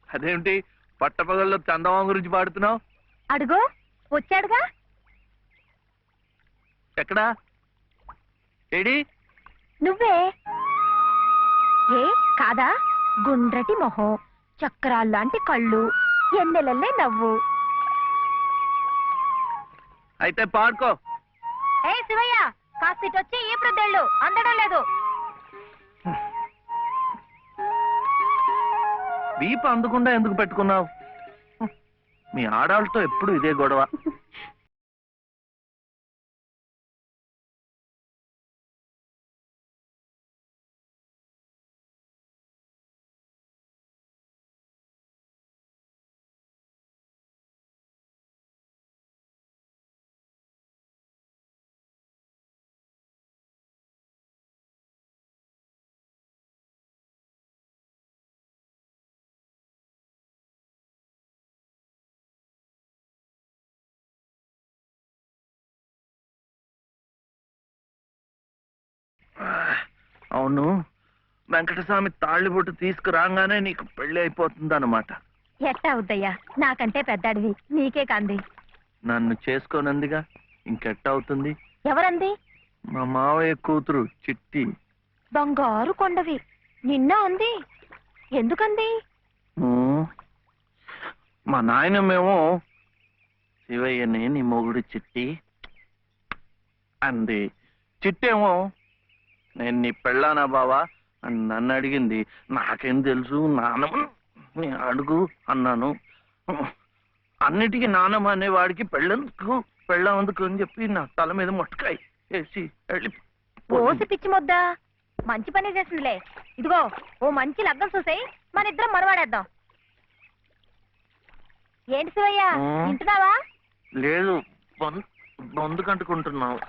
అదేంటి పట్టపగల్లో చందమామ గురించి పాడుతున్నావు? అడుగు వచ్చాడుగా. ఎక్కడా? ఏడి? నువ్వే. ఏ కాదా? గుండ్రటి మొహం, చక్రాల్లాంటి కళ్ళు, ఎన్నెలల్లే నవ్వు. అయితే పాడుకో. ఏ శివయ్య, కాస్తిటొచ్చి ఈ ప్రద్దెళ్ళు అందడం లేదు. వీపు అందకుండా ఎందుకు పెట్టుకున్నావు? మీ ఆడాళ్ళతో ఎప్పుడు ఇదే గొడవ. అవును, వెంకటస్వామి తాళ్ళిబొట్టు తీసుకురాగానే నీకు పెళ్లి అయిపోతుంది అన్నమాట. ఎట్టా అవుద్దయ్యా, నాకంటే పెద్దాడివి, నీకే కాంది. నన్ను చేసుకోనందిగా, ఇంకెట్ట అవుతుంది? ఎవరంది? మా మావయ్య కూతురు చిట్టి. బంగారు కొండవి, నిన్న అంది. ఎందుకంది? మా నాయనమేమో శివయ్యని నీ మొగుడు చిట్టి అంది. చిట్టేమో నేను నీ పెళ్ళానా బావా అని నన్ను అడిగింది. నాకేం తెలుసు, నానమ్మ అడుగు అన్నాను. అన్నిటికీ నానమ్మ అనేవాడికి పెళ్ళందుకు అని చెప్పి నా తల మీద మొట్టకాయ వేసి వెళ్ళి ఓసి పిచ్చి మొద్దా, మంచి పని చేసిందిలే. ఇదిగో ఓ మంచి లగ్గం చూసాయి, మన ఇద్దరం మనవాడేద్దాం. ఏంటి శివయ్య, వింటున్నావా? లేదు, బొందు కంటుకుంటున్నావు.